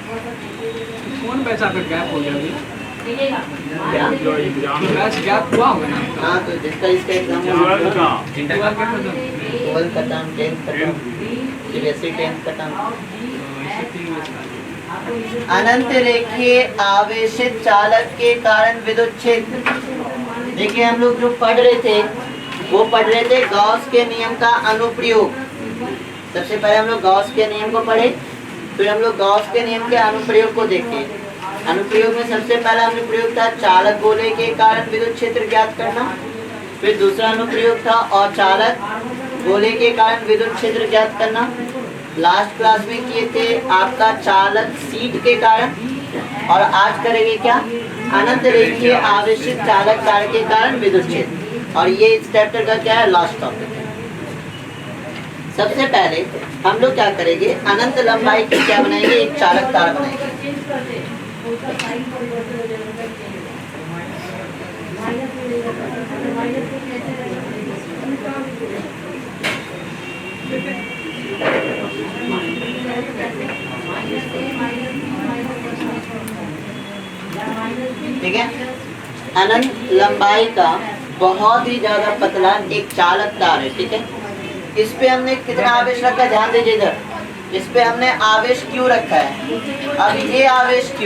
कौन पैसा का गैप हो गया अभी? बैच गैप हुआ होगा ना? हाँ, तो जिसका इसका एग्जाम ट्वेल्थ खत्म, 10th खत्म, सीबीएसई 10th खत्म। अनंत रेखीय आवेशित चालक के कारण विद्युत क्षेत्र। देखिए हम लोग जो पढ़ रहे थे वो पढ़ रहे थे गॉस के नियम का अनुप्रयोग। सबसे पहले हम लोग गॉस के नियम को पढ़े, फिर हम लोग गॉस के नियम के अनुप्रयोग को देखे। अनुप्रयोग में सबसे पहला अनुप्रयोग था चालक गोले के कारण विद्युत क्षेत्र ज्ञात करना। फिर दूसरा अनुप्रयोग था अचालक गोले के कारण विद्युत क्षेत्र ज्ञात करना। लास्ट क्लास में किए थे आपका चालक सीट के कारण, और आज करेंगे क्या, अनंत रेखीय आवेशित चालक तार के कारण विद्युत क्षेत्र। और ये इस चैप्टर का क्या है, लास्ट टॉपिक है। सबसे पहले हम लोग क्या करेंगे, अनंत लंबाई की क्या बनाएंगे, एक चालक तार बनाएंगे। ठीक है, अनंत लंबाई का बहुत ही ज्यादा पतला एक चालक तार है। ठीक है, इस पे हमने कितना आवेश रखा, ध्यान दीजिए इधर, इस पे हमने आवेश Q रखा है। अब ये आवेश Q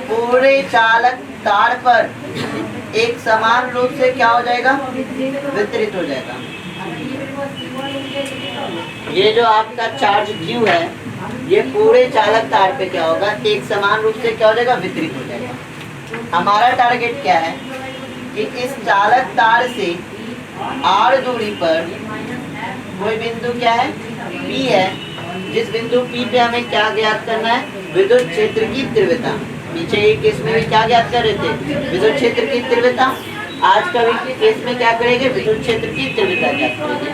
पूरे चालक तार पर एक समान रूप से क्या हो जाएगा, वितरित हो जाएगा। ये जो आपका चार्ज Q है ये पूरे चालक तार पे क्या होगा, एक समान रूप से क्या हो जाएगा, वितरित हो जाएगा। हमारा टारगेट क्या है कि इस चालक तार से r दूरी पर कोई बिंदु क्या है, P है। जिस बिंदु P पे हमें क्या ज्ञात करना है, विद्युत क्षेत्र की तीव्रता। पीछे एक केस में भी क्या ज्ञात कर रहे थे, विद्युत क्षेत्र की तीव्रता। आज का भी केस में क्या करेंगे, विद्युत क्षेत्र की तीव्रता ज्ञात करेंगे।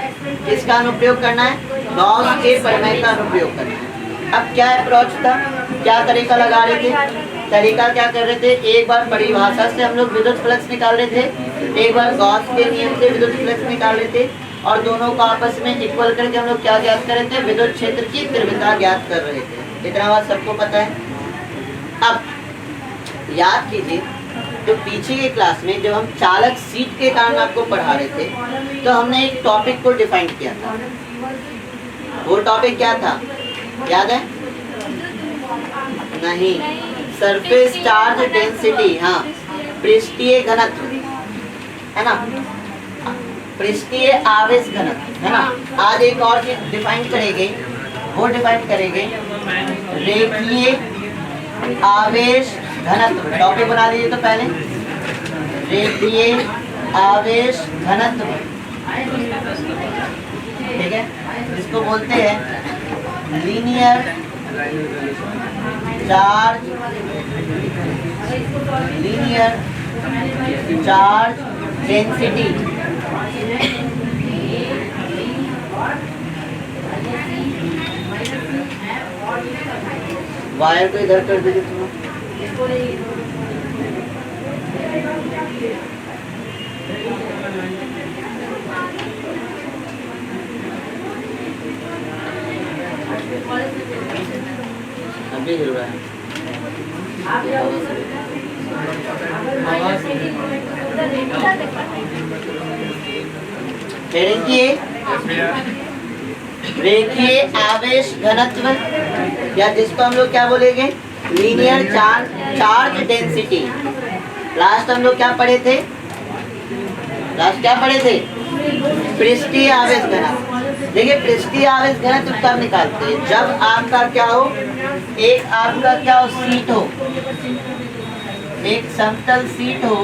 किसका अनुप्रयोग करना है, गॉस के प्रमेय का अनुप्रयोग करना है। अब क्या अप्रोच था, क्या तरीका लगा रहे थे, तरीका क्या कर रहे थे, एक बार परिभाषा से हम लोग विद्युत फ्लक्स निकाल रहे थे, एक बार गॉस के नियम से विद्युत फ्लक्स निकाल रहे थे, और दोनों को आपस में इक्वल करके हम लोग क्या ज्ञात कर रहे थे, विद्युत क्षेत्र की तीव्रता ज्ञात कर रहे थे। इतना बात सबको पता है। अब याद कीजिए, तो पीछे के क्लास में जब हम चालक सीट के कारण आपको पढ़ा रहे थे तो हमने एक टॉपिक को डिफाइन किया था। वो टॉपिक क्या था, याद है? नहीं, सरफेस चार्ज डेंसिटी, हाँ, पृष्ठीय घनत्व है ना, पृष्ठीय आवेश घनत्व है ना। आज एक और चीज डिफाइन करेंगे, वो डिफाइन करेंगे रेखीय आवेश घनत्व। टॉपिक बना लीजिए तो पहले, रेखीय आवेश घनत्व। ठीक है, इसको बोलते हैं linear charge, linear charge density. Wire को इधर कर दीजिए थोड़ा। अभी हिल रहा है। रेखीय आवेश घनत्व, या जिसको हम लोग क्या बोलेंगे, लीनियर चार्ज डेंसिटी। लास्ट हम लोग क्या पढ़े थे, पृष्ठीय आवेश घनत्व। देखिए पृष्ठीय आवेश घनत्व कब निकालते हैं, जब आपका क्या हो, एक आपका क्या हो, सीट हो, एक समतल सीट हो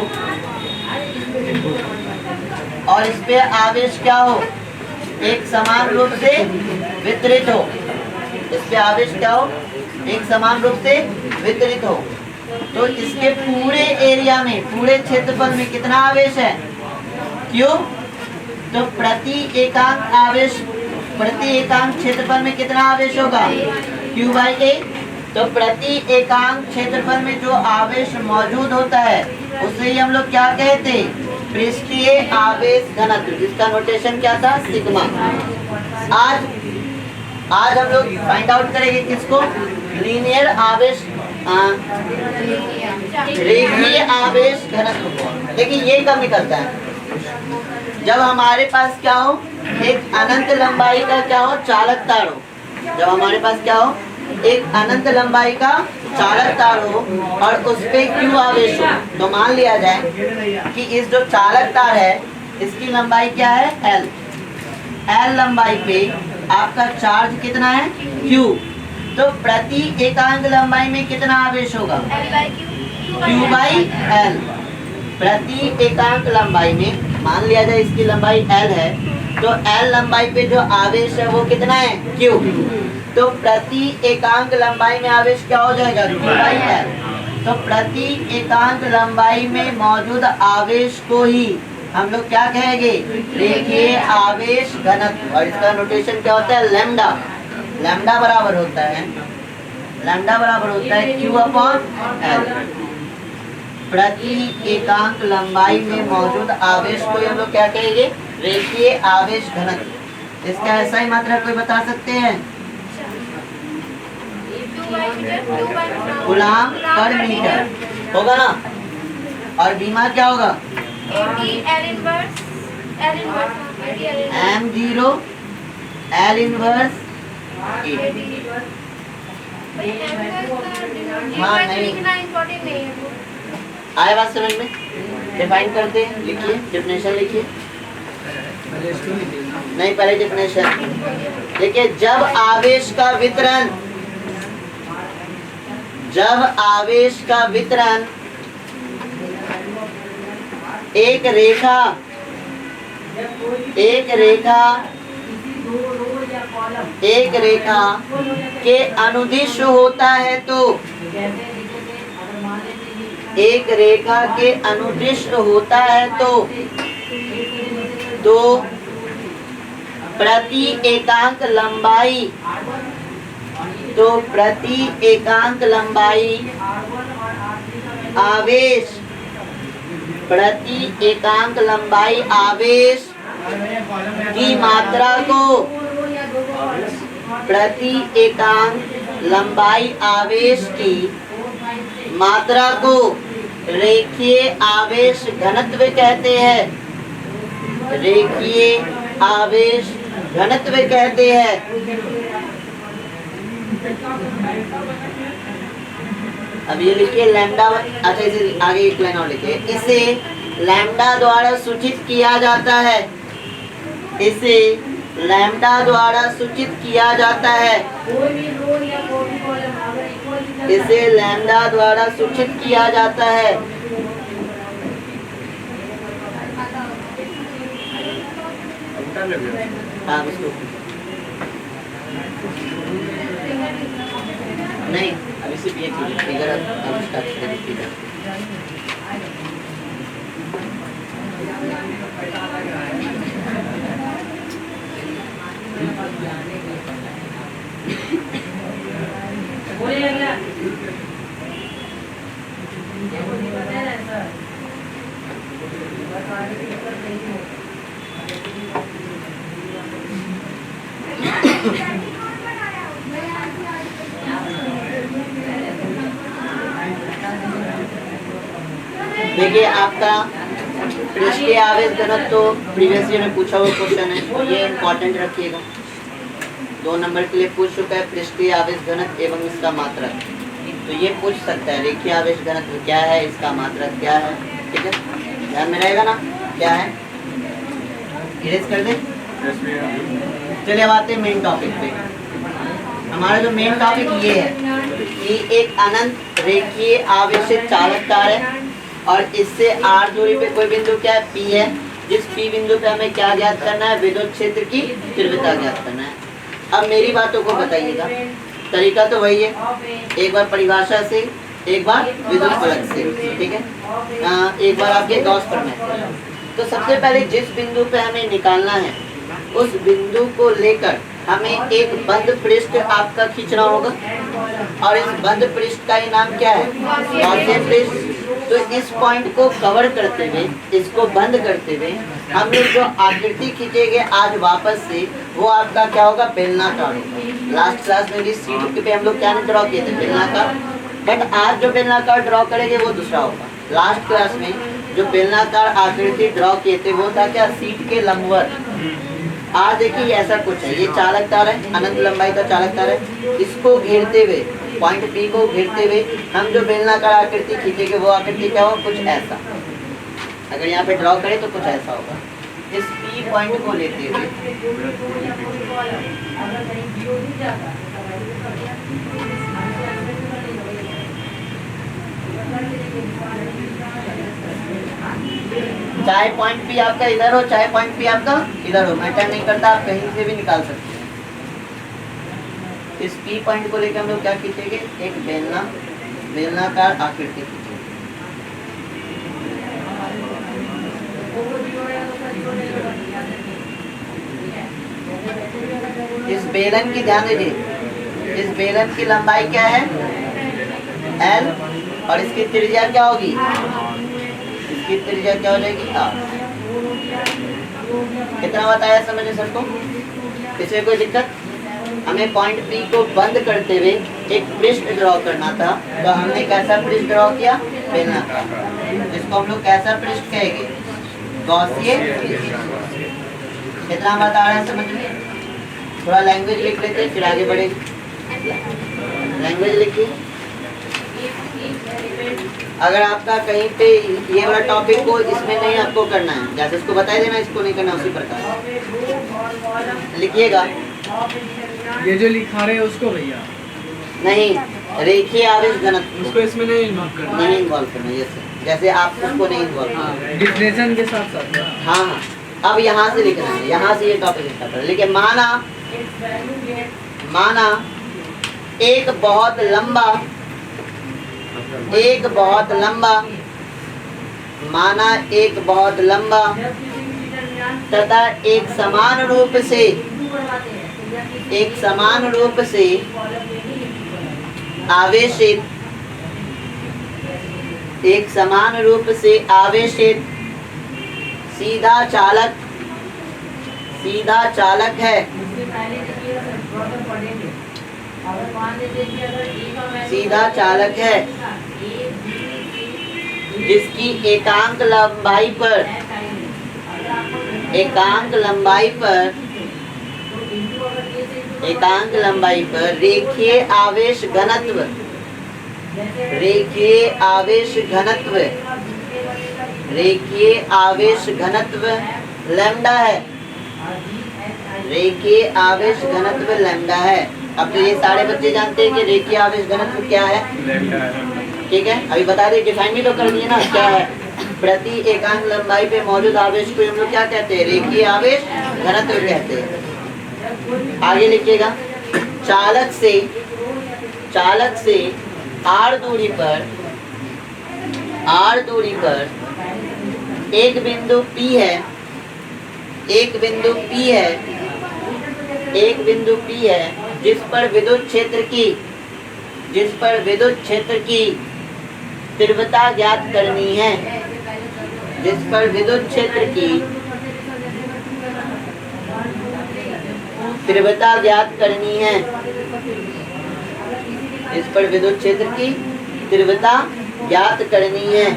और इस पे आवेश क्या हो, एक समान रूप से वितरित हो। इस पे आवेश क्या हो, एक समान रूप से वितरित हो। तो इसके पूरे एरिया में, पूरे क्षेत्रफल में कितना आवेश है, क्यों, तो प्रति एकांक आवेश, प्रति एकांक क्षेत्रफल में कितना आवेश होगा, Q/A। तो प्रति एकांक क्षेत्रफल में जो आवेश मौजूद होता है उसे ही हम लोग क्या कहते हैं, पृष्ठीय आवेश घनत्व, जिसका नोटेशन क्या था, सिग्मा। आज हम लोग फाइंड आउट करेंगे किसको, लीनियर आवेश रेखीय आवेश घनत्व को। देखिए ये कब निकलता है, जब हमारे पास क्या हो, एक अनंत लंबाई का क्या हो, चालक तार हो। जब हमारे पास क्या हो, एक अनंत लंबाई का चालक तार हो और उस पे Q आवेश हो, तो मान लिया जाए कि इस जो चालक तार है इसकी लंबाई क्या है, L लंबाई पे आपका चार्ज कितना है, Q। तो प्रति एकांक लंबाई में कितना आवेश होगा, Q बाई L। प्रति एकांक लंबाई में मान लिया जाए इसकी लंबाई L है, तो L लंबाई पे जो आवेश है वो कितना है, Q। तो प्रति एकांक लंबाई में आवेश क्या हो जाएगा, Q बाई L। तो प्रति एकांक लंबाई में मौजूद आवेश को ही हम लोग क्या कहेंगे, रेखीय आवेश घनत्व। और इसका नोटेशन क्या होता है, लैम्डा। लैम्डा बराबर होता है Q अपॉन L। प्रति एकांक लंबाई में मौजूद आवेश को हम लोग क्या कहेंगे, रेखीय आवेश घनत्व। इसका ऐसा ही मात्रा कोई बता सकते हैं, कूलम पर मीटर होगा ना। और बीमा क्या होगा, M0 L इनवर्स। हाँ नहीं आए बात समझ में, डिफाइन करते हैं, लिखिए डेफिनेशन लिखिए। नहीं पहले डेफिनेशन देखिए, जब आवेश का वितरण एक रेखा के अनुदिश होता है तो एक रेखा के अनुदिश होता है तो प्रति एकांक लंबाई आवेश की मात्रा को रेखीय आवेश घनत्व कहते हैं। अब ये लिखिए लैम्डा। अच्छा इसे आगे एक लाइन और लिखिए, इसे लैम्डा द्वारा सूचित किया जाता है। हाँ उसको नहीं अभी सिर्फ ये फिगर अब स्टार्ट करें। देखिए आपका पृष्ठीय आवेश घनत्व तो प्रीवियस ईयर में पूछा हुआ क्वेश्चन है, ये इम्पोर्टेंट रखिएगा। 2 नंबर के लिए पूछ चुका है पृष्ठीय आवेश घनत्व एवं इसका मात्रक। तो ये पूछ सकता है रेखीय आवेश घनत्व क्या है, इसका मात्रक क्या है। ठीक है, ध्यान में रहेगा ना, क्या है इरेज कर दे। चलिए अब आते हैं मेन टॉपिक पे। हमारा जो मेन टॉपिक ये है कि एक अनंत रेखीय आवेशित चालक तार है और इससे r दूरी पे कोई बिंदु क्या है, P है। जिस P बिंदु पे हमें क्या ज्ञात करना है, विद्युत क्षेत्र की तीव्रता ज्ञात करना है। अब मेरी बातों को बताइएगा, तरीका तो वही है, एक बार परिभाषा से, एक बार विद्युत फलक से। ठीक है, एक बार आपके गॉस प्रमेय। तो सबसे पहले जिस बिंदु पे हमें निकालना है उस बिंदु को लेकर हमें एक बंद पृष्ठ आपका खींचना होगा और इस बंद पृष्ठ का ही नाम क्या है, गॉसियन पृष्ठ। तो इस पॉइंट को कवर करते हुए, इसको बंद करते हुए हम लोग जो आकृति खींचेंगे आज वापस से, वो आपका क्या होगा, बेलनाकार होगा। लास्ट क्लास में भी सीट पे हम लोग क्या ड्रॉ किए थे, बेलनाकार, बट आज जो बेलनाकार ड्रॉ करेंगे वो दूसरा होगा। लास्ट क्लास में जो बेलनाकार आकृति ड्रॉ किए थे वो था क्या, सीट के लंबवत। आज देखिए ऐसा कुछ है, ये चालक तार है, अनंत लंबाई का चालक तार है। इसको घेरते हुए, पॉइंट पी को घेरते हुए हम जो बेलनाकार आकृति खींचेंगे वो आकृति क्या होगा, कुछ ऐसा। अगर यहाँ पे ड्रॉ करें तो कुछ ऐसा होगा। इस पी पॉइंट को लेते हुए चाहे पॉइंट पी आपका इधर हो, चाहे पॉइंट पी आपका इधर हो, मैटर नहीं करता, आप कहीं से भी निकाल सकते हैं। इस पी पॉइंट को लेकर हम लोग क्या खींचेंगे, एक बेलनाकार आकृति खींचेंगे। इस बेलन की ध्यान दीजिए, इस बेलन की लंबाई क्या है, L, और इसकी त्रिज्या क्या होगी, इसकी त्रिज्या क्या हो जाएगी, R। कितना बताया समझे सबको, इसमें कोई दिक्कत। हमें पॉइंट P को बंद करते हुए एक पृष्ठ ड्रॉ करना था, तो हमने कैसा पृष्ठ ड्रॉ किया, बेलनाकार, जिसको हम लोग कैसा पृष्ठ कहेंगे, गॉसियन। कितना बता रहे हैं समझ में। थोड़ा लैंग्वेज लिख लेते हैं फिर आगे बढ़ेंगे। लैंग्वेज लिखिए। अगर आपका कहीं पे ये वाला टॉपिक को इसमें नहीं आपको करना है, जैसे इसको बता देना, इसको नहीं करना, उसी प्रकार लिखिएगा। ये जो लिखा रहे हैं उसको भैया नहीं, रेखीय आवेश घनत्व उसको इसमें नहीं इन्वॉल्व करना, नहीं इन्वॉल्व करना, जैसे आप उसको नहीं इन्वॉल्व करना, डिफिनेशन के साथ साथ। हाँ हाँ, अब यहाँ से लिखना है, यहाँ से ये टॉपिक लिखना पड़ेगा। लेकिन माना एक बहुत लंबा माना एक बहुत लंबा तथा एक समान रूप से आवेशित सीधा चालक है, जिसकी एकांक लंबाई पर रेखीय आवेश घनत्व लैम्डा है। रेखीय आवेश घनत्व लैम्डा है। अब तो ये सारे बच्चे जानते हैं कि रेखीय आवेश घनत्व क्या है, ठीक है। अभी बता दें, डिफाइन भी तो कर दिए ना, क्या है, प्रति एकांक लंबाई पे मौजूद आवेश को हम लोग क्या कहते हैं, रेखीय आवेश घनत्व कहते हैं। आगे लिखिएगा, चालक से r दूरी पर एक बिंदु P है, जिस पर विद्युत क्षेत्र की तीव्रता ज्ञात करनी है।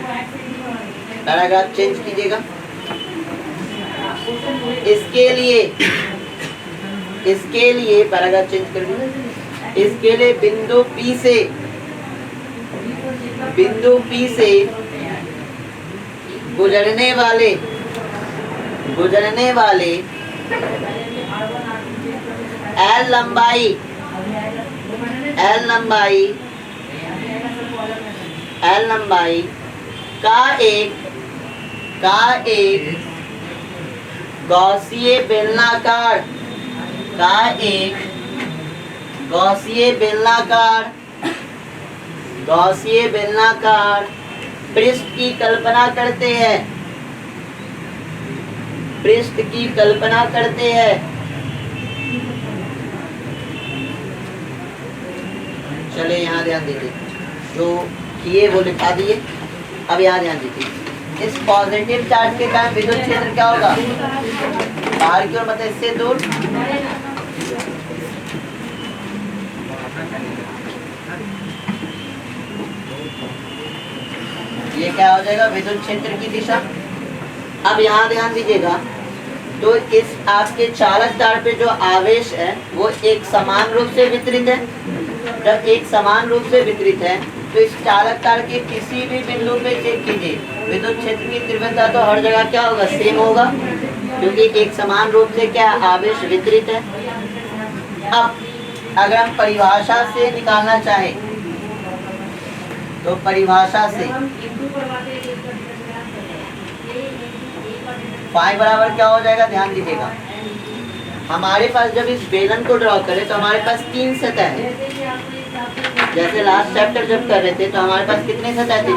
पैराग्राफ चेंज कीजिएगा। इसके लिए पैराग्राफ चेंज कर दीजिए। इसके लिए बिंदु P से गुजरने वाले L लंबाई का एक गॉसीय बेलनाकार पृष्ठ की कल्पना करते हैं। चले यहाँ ध्यान दीजिए, जो किए वो लिखा दिए। अब यहाँ ध्यान दीजिए, इस पॉजिटिव चार्ज के कारण विद्युत क्षेत्र क्या होगा, बाहर की ओर, मतलब इससे दूर। ये क्या हो जाएगा, विद्युत क्षेत्र की दिशा। अब यहाँ ध्यान दीजिएगा, तो इस आपके चालक तार पे जो आवेश है वो एक समान रूप से वितरित है। जब एक समान रूप से वितरित है तो इस चालक तार के किसी भी बिंदु पे चेक कीजिए, विद्युत क्षेत्र की तीव्रता तो हर जगह क्या होगा, सेम होगा, क्योंकि एक समान रूप से क्या आवेश वितरित है। अब अगर हम परिभाषा से निकालना चाहें तो परिभाषा से फाई बराबर क्या हो जाएगा, ध्यान दीजिएगा, हमारे पास जब इस बेलन को ड्रॉ करें तो हमारे पास 3 सतह है। जैसे लास्ट चैप्टर जब कर रहे थे तो हमारे पास कितने सतह थे,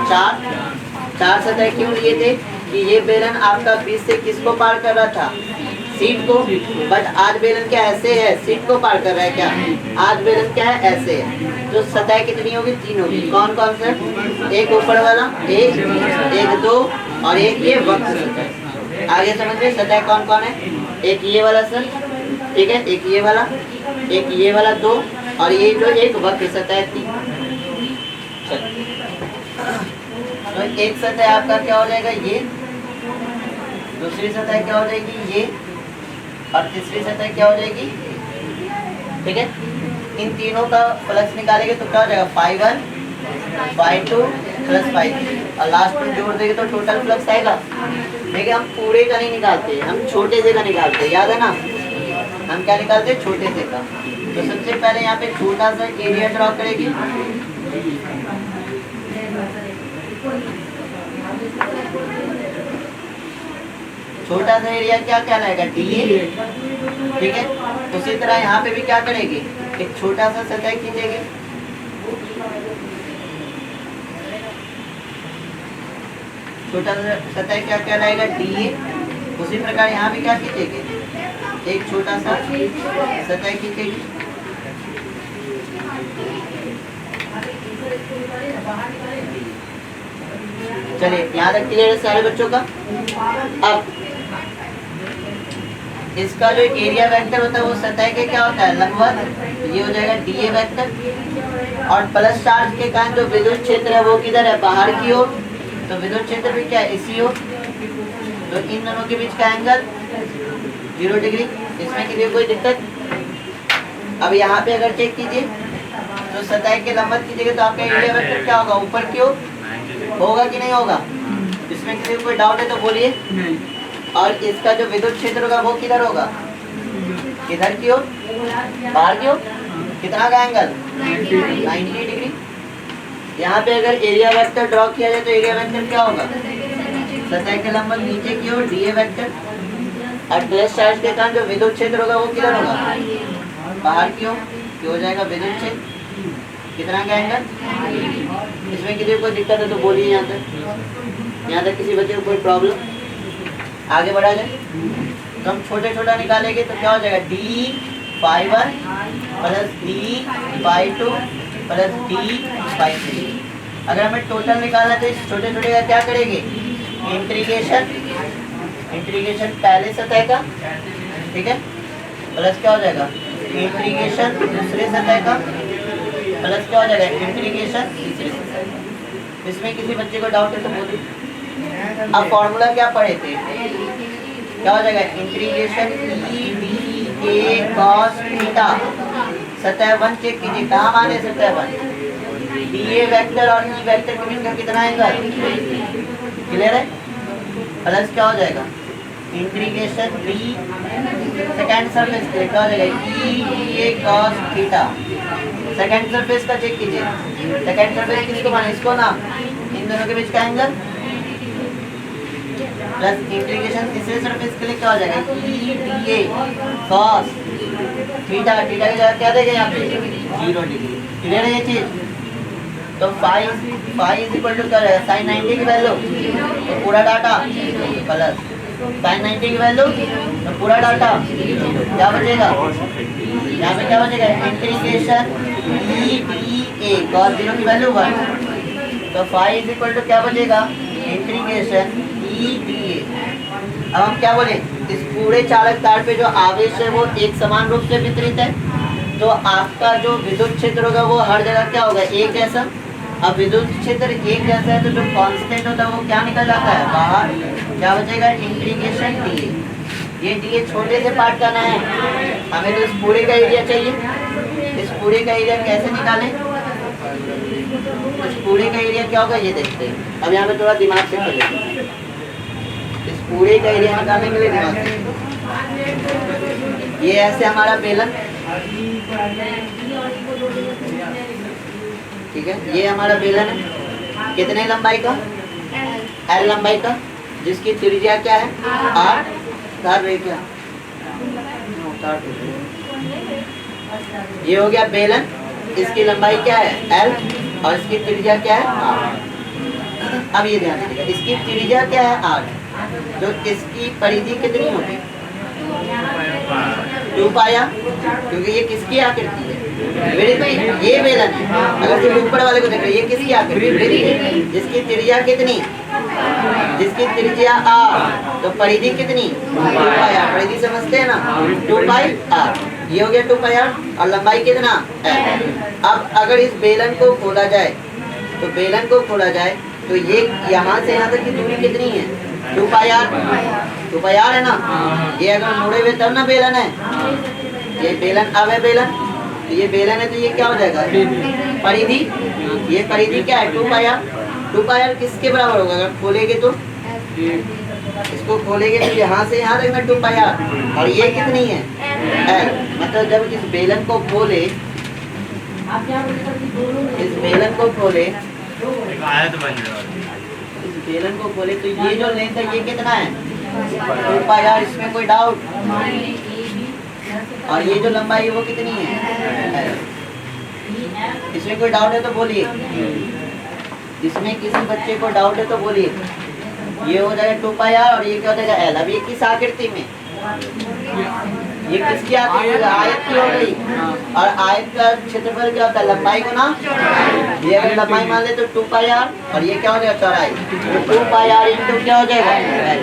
4 सतह क्यों लिए थे कि ये बेलन आपका बीच से किसको पार कर रहा था, सीट को। बट आज बेलन क्या ऐसे है, सीट को पार कर रहा है क्या, आज बेलन क्या है, ऐसे है। तो सतह कितनी होगी, 3 होगी। कौन कौन से, एक ऊपर वाला, एक 2 और एक ये वक्र सतह। आगे समझ में, सतह कौन कौन है, एक ये वाला सर, ठीक है, एक ये वाला 2 और ये जो एक वक्र सतह 3। तो एक सतह आपका क्या हो जाएगा, ये, दूसरी सतह क्या हो जाएगी, ये, और तीसरी सतह क्या हो जाएगी, ठीक है। इन तीनों का फ्लक्स निकालेंगे तो क्या हो जाएगा, φ1 φ2 प्लस φ3 और लास्ट में जोड़ देंगे तो टोटल फ्लक्स आएगा। देखिए हम पूरे का नहीं निकालते, हम छोटे से का निकालते हैं, याद है ना, हम क्या निकालते हैं, छोटे से का। तो सबसे पहले यहाँ पे छोटा सा एरिया ड्रॉ करेगी, छोटा सा एरिया क्या कहलाएगा, DA, ठीक है। उसी तरह यहाँ पे भी क्या करेगी, एक छोटा सा सतह खींचेगी, छोटा सा सतह क्या कहलाएगा, DA। उसी प्रकार यहाँ भी क्या खींचेगी, एक छोटा सा सतह खींचेगी। चलिए यहाँ तक क्लियर है सारे बच्चों का। अब इसका जो एरिया वेक्टर होता है वो सतह के क्या होता है, लंबवत, ये हो जाएगा DA वेक्टर। और प्लस चार्ज के कारण जो विद्युत क्षेत्र है वो किधर है, बाहर की ओर, तो विद्युत क्षेत्र भी क्या है, इसी ओर। तो इन दोनों के बीच का एंगल 0 डिग्री, इसमें के लिए कोई दिक्कत। अब यहाँ पे अगर चेक कीजिए तो सतह के लंबवत कीजिएगा तो आपका एरिया वेक्टर क्या होगा, ऊपर की ओर होगा कि नहीं होगा, इसमें किसी को कोई डाउट है तो बोलिए। और इसका जो विद्युत क्षेत्र होगा वो किधर होगा, किधर की ओर, बाहर की ओर। कितना का एंगल, 90 डिग्री। यहाँ पे अगर एरिया वेक्टर ड्रॉ किया जाए तो एरिया वेक्टर क्या होगा, सतह के लंबवत नीचे की ओर DA वेक्टर। और प्लस चार्ज के कारण जो विद्युत क्षेत्र होगा वो किधर होगा, बाहर की ओर, हो जाएगा विद्युत क्षेत्र। कितना का एंगल, इसमें किसी को कोई दिक्कत है तो बोलिए। यहाँ तक किसी बच्चे को कोई प्रॉब्लम, आगे बढ़ा जाए। तो हम छोटा निकालेंगे तो क्या हो जाएगा, D φ1 plus D φ2 plus D φ3। अगर हमें टोटल निकालना है तो इस छोटे का क्या करेंगे, इंटीग्रेशन पहले सतह का, ठीक है, प्लस क्या हो जाएगा, इंटीग्रेशन दूसरे सतह का, प्लस क्या हो जाएगा, इंटीग्रेशन तीसरे सतह। इसमें किसी बच्चे को डाउट है तो बोलिए। अब फॉर्मूला क्या पढ़े थे, क्या हो जाएगा, integration E dA cos theta. सतह 1 चेक कीजिए, कहाँ माने सतह 1, DA वेक्टर और E वेक्टर के बीच का कितना एंगल, क्लियर है। प्लस क्या हो जाएगा, इंटीग्रेशन D सेकेंड सरफेस के क्या हो जाएगा, E dA cos theta. Second surface का चेक कीजिए, सेकेंड सरफेस किसको माने, इसको ना, इन दोनों के बीच का एंगल। प्लस इंटीग्रेशन तीसरे सरफेस के लिए क्या हो जाएगा, E dA cos theta. Theta की जगह क्या देगा यहाँ पे, 0 डिग्री। क्लियर है ये चीज। तो फाई इज इक्वल टू क्या रहेगा, sin 90 की वैल्यू तो पूरा डाटा प्लस sin 90 की वैल्यू तो पूरा डाटा, क्या बचेगा, यहाँ पे क्या बचेगा, इंटीग्रेशन E dA cos 0 की वैल्यू 1। तो फाई इज इक्वल टू क्या बचेगा, इंटीग्रेशन ई डी ए। अब हम क्या बोले, इस पूरे चालक तार पे जो आवेश है वो एक समान रूप से वितरित है, तो आपका जो विद्युत क्षेत्र होगा वो हर जगह क्या होगा, एक जैसा। अब विद्युत क्षेत्र एक जैसा है तो जो कांस्टेंट होता है वो क्या निकल जाता है बाहर, क्या बचेगा, इंटीग्रेशन डी ए। ये डी ए छोटे से पार्ट करना है, हमें तो इस पूरे का एरिया चाहिए। इस पूरे का एरिया कैसे निकालें, इस पूरे का एरिया क्या होगा ये देखते हैं। अब यहाँ पे थोड़ा दिमाग से चलेगा, इस पूरे का एरिया निकालने के लिए दिमाग से। ये ऐसे हमारा बेलन, ठीक है, ये हमारा बेलन है, कितने लंबाई का, एल लंबाई का, जिसकी त्रिज्या क्या है, आर। तार रही क्या, ये हो गया बेलन, इसकी लंबाई क्या है, एल, और इसकी त्रिज्या क्या है, आर। अब ये ध्यान दीजिएगा, इसकी त्रिज्या क्या है, आर, तो इसकी परिधि कितनी होगी, 2 पाया, क्योंकि ये किसकी आकृति है, वृत्त की। ये बेलन है, अगर सिर्फ ऊपर वाले को देख रहे, ये किसकी आकृति, वृत्त की, जिसकी त्रिज्या कितनी, जिसकी त्रिज्या आर, तो परिधि कितनी, 2 पाई आर। परिधि समझते हैं ना, 2 पाई आर, ये हो गया 2 पाई आर, और लंबाई कितना, एल। अब अगर इस बेलन को खोला जाए, तो बेलन को खोला जाए तो ये यहाँ से यहाँ तक की दूरी कितनी है, 2 पाई आर। 2 पाई आर है ना, ये अगर मुड़े हुए तब ना बेलन है, ये बेलन अब है बेलन, तो ये बेलन है तो ये क्या हो जाएगा, परिधि। ये परिधि क्या है, 2 पाई आर। 2 पाई आर किसके बराबर होगा, अगर खोलेंगे तो, इसको खोलेंगे तो यहाँ से यहाँ तक में 2 पाई आर, और ये कितनी है, एल। मतलब जब इस बेलन को खोले, इस बेलन को खोले, इस बेलन को खोले तो ये जो लेंथ है ये कितना है, 2 पाई आर, इसमें कोई डाउट। और ये जो लंबाई है वो कितनी है, इसमें कोई डाउट है तो बोलिए, इसमें किसी बच्चे को डाउट है तो बोलिए। ये हो जाएगा 2 पाई आर, और ये क्या हो जाएगा, एल। अब ये किस आकृति में, ये किसकी आकृति, आयत की हो गई, और आयत का क्षेत्रफल क्या होता है, लंबाई को ना, ये अगर लंबाई मान ले तो 2 पाई आर, और ये क्या हो जाएगा, चौड़ाई, तो 2 पाई आर इंटू क्या हो जाएगा, एल।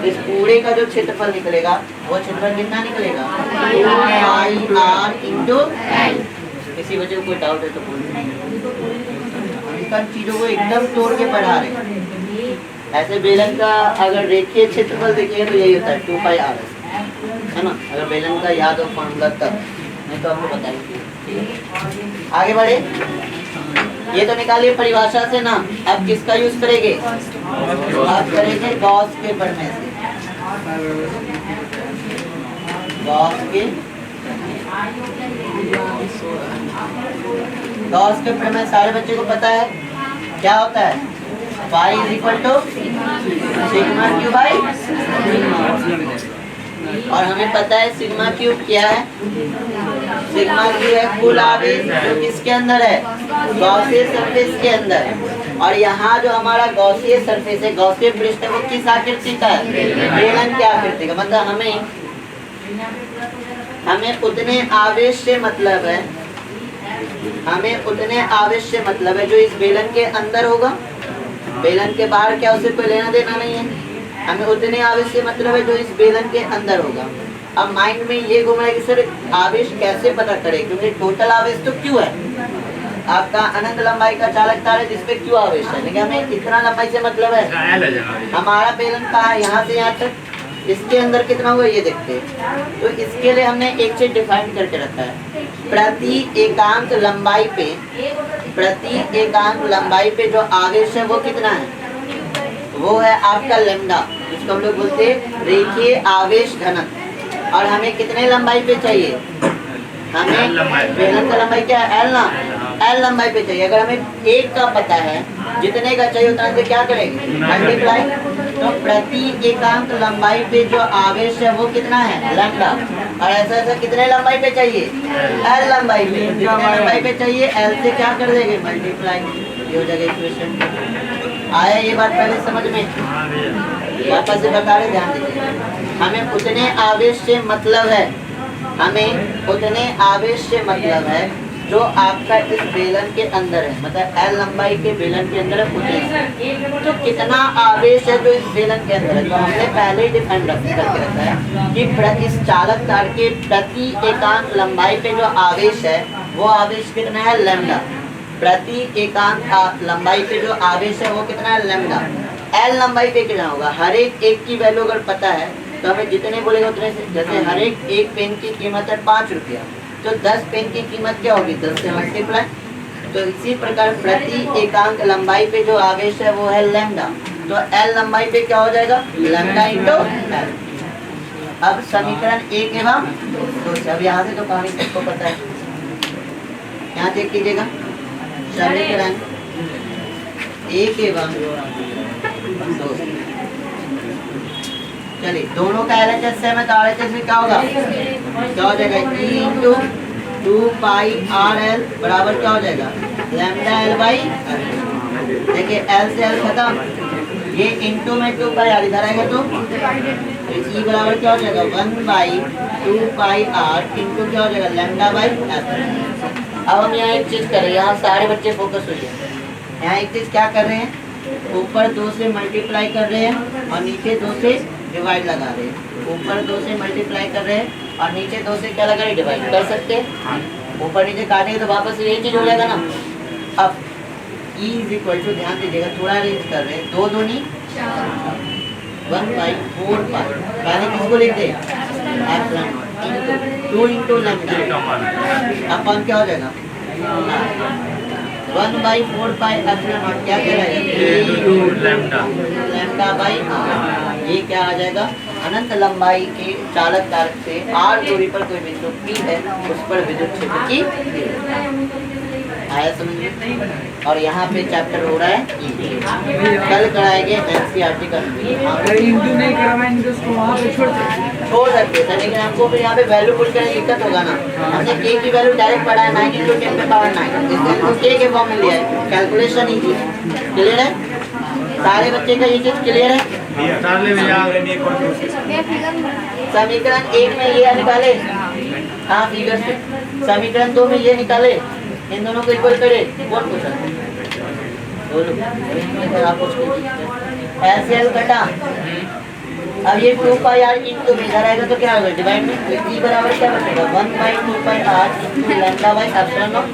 इस पूरे का जो क्षेत्रफल निकलेगा वो क्षेत्रफल कितना निकलेगा, 2 पाई आर इंटू एल। किसी बच्चे को कोई डाउट है तो बोलिए, चीजों को एकदम तोड़ के पढ़ा रहे। ऐसे बेलन का अगर रेखीय क्षेत्रफल देखिए तो यही होता है, 2 पाई आर है ना, अगर बेलन का याद हो फॉर्मूला तब, नहीं तो आपको बताएंगे। आगे बढ़े, ये तो निकालिए परिभाषा से ना। अब किसका यूज करेंगे, बात करेंगे गॉस के प्रमेय से। गॉस के प्रमेय सारे बच्चे को पता है, क्या होता है, y is equal to sigma Q by, और हमें पता है सिग्मा क्यूब क्या है, सिग्मा क्यू है कुल आवेश जो किसके अंदर है, गॉसीय सरफेस के अंदर। और यहाँ जो हमारा गॉसीय सरफेस है, गॉसीय पृष्ठ है, वो किस आकृति का है, बेलन की आकृति का। मतलब हमें उतने आवेश से मतलब है, हमें उतने आवेश से मतलब है जो इस बेलन के अंदर होगा, बेलन के बाहर क्या उससे कोई लेना देना नहीं है। हमें उतने आवेश से मतलब है जो इस बेलन के अंदर होगा। अब माइंड में ये घूम रहा है कि सर आवेश कैसे पता करें, क्योंकि टोटल आवेश तो क्यों है, आपका अनंत लंबाई का चालक तार है जिसपे क्यों आवेश है, लेकिन हमें इतना लंबाई से मतलब है। हमारा बेलन कहाँ है, यहाँ से यहाँ तक, इसके अंदर कितना हुआ ये देखते हैं। तो इसके लिए हमने एक चीज डिफाइन करके रखा है, प्रति एकांक लंबाई पे, प्रति एकांक लंबाई पे जो आवेश है वो कितना है, वो है आपका लैम्डा, जिसको हम लोग बोलते हैं रेखीय आवेश घनत्व। और हमें कितने लंबाई पे चाहिए, हमें बेलन का लंबाई क्या है, एल ना, एल लंबाई पे चाहिए। अगर हमें एक का पता है, जितने का चाहिए उतना से क्या करेंगे, मल्टीप्लाई। तो प्रति एकांक लंबाई पे जो आवेश है वो कितना है, लैम्डा। और ऐसा ऐसा कितने लंबाई पे चाहिए, एल लंबाई पे, जितने लंबाई पे चाहिए एल से क्या कर देंगे, मल्टीप्लाई। ये हो जाएगा इक्वेशन। आया ये बात पहले समझ में, वापस से बता रहे, ध्यान दीजिए। हमें उतने आवेश से मतलब है, हमें उतने आवेश से मतलब है जो आपका इस बेलन के अंदर है, मतलब L लंबाई के बेलन के अंदर है उतना, तो कितना आवेश है जो इस बेलन के अंदर है, तो हमने पहले ही डिफाइन करके रखा है कि इस चालक तार के प्रति एकांक लंबाई पे जो आवेश है वो आवेश कितना है, लैम्डा। प्रति एकांक लंबाई पे जो आवेश है वो कितना है, लैम्डा। L लंबाई पे कितना होगा, हर एक की वैल्यू अगर पता है तो हमें जितने बोलेगा उतने से, जैसे हर एक पेन की कीमत है 5 रुपया, तो 10 पेन की कीमत क्या होगी, 10 से मल्टीप्लाई। तो इसी प्रकार प्रति एकांक लंबाई पे जो आवेश है वो है लैम्डा, तो L लंबाई पे क्या हो जाएगा, लैम्डा इंटू L। अब समीकरण 1 एवं 2 से, अब यहाँ से तो कहानी सबको पता है, यहाँ चेक कीजिएगा, समीकरण 1 एवं 2 से। चलिए दोनों का LHS है, मैं तो RHS में क्या होगा, क्या हो जाएगा, E इंटू 2 पाई RL बराबर क्या हो जाएगा, लैम्डा L बाई। देखिए L से L खत्म, ये इंटू में 2 पाई R इधर आएगा तो E बराबर क्या हो जाएगा, 1 बाई 2 पाई R इंटू क्या हो जाएगा, लैम्डा बाई L। अब हम यहाँ एक चीज़ करें, यहाँ सारे बच्चे फोकस होइए, यहाँ एक चीज़ क्या कर रहे हैं, ऊपर 2 से मल्टीप्लाई कर रहे हैं और नीचे 2 से डिवाइड लगा रहे हैं। ऊपर 2 से मल्टीप्लाई कर रहे हैं और नीचे 2 से क्या लगा रहे हैं, डिवाइड कर सकते हैं। ऊपर नीचे काटेंगे तो वापस यही चीज़ हो जाएगा ना। अब E इज इक्वल टू, ध्यान दीजिएगा, थोड़ा अरेंज कर रहे हैं, 2 दूनी 1/4 पाई, पहले किसको लिख दे, एप्सिलॉन 2 इंटू लैम्डा अपन क्या हो जाएगा, 1/4 पाई एप्सिलॉन क्या कहलाएगा, लैम्डा बाई R। ये क्या आ जाएगा, अनंत लंबाई के चालक तार से R दूरी पर कोई बिंदु P है, उस पर विद्युत क्षेत्र की आया समझ में। और यहाँ पे चैप्टर हो रहा है कल कराएंगे NCERT का। अगर इंटू नहीं करवाएंगे तो उसको वहाँ पे छोड़ सकते हैं, लेकिन हमको फिर यहाँ पे वैल्यू पुट करने दिक्कत होगा ना। हमने K की वैल्यू डायरेक्ट पढ़ा है 9 × 10⁻⁹, इसलिए हमको K के फॉर्म में लिया है, कैलकुलेशन इजी है। क्लियर है, सारे बच्चे का ये चीज क्लियर है। समीकरण 1 में ये निकाले, हाँ फिगर से, समीकरण 2 में ये निकाले, इन दोनों को इक्वल करे, कौन पूछा, बोलो आप पूछ। LCL कटा, अब ये 2 पाई R इंटू में इधर आएगा तो क्या होगा, डिवाइड में, तो E बराबर क्या बचेगा, 1/2 पाई R into lambda by epsilon not.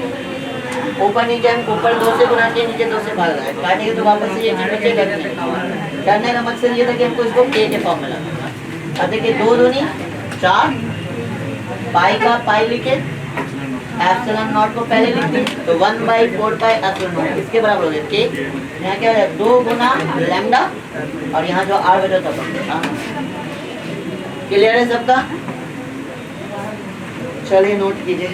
ऊपर नीचे हम ऊपर 2 से गुना किए, नीचे 2 से भाग रहा है, काटेंगे तो वापस से ये चीज बचेगा। करने का मकसद ये था कि हमको इसको K के फॉर्म में लाना। अब देखिए 2 दूनी 4, पाई का पाई लिखे, एप्सिलॉन नॉट को पहले लिख दी, तो 1/4 पाई एप्सिलॉन नॉट इसके बराबर हो गया K। यहाँ क्या है, 2 गुना लैम्डा और यहाँ जो R बचा था। क्लियर है सबका, चलिए नोट कीजिए।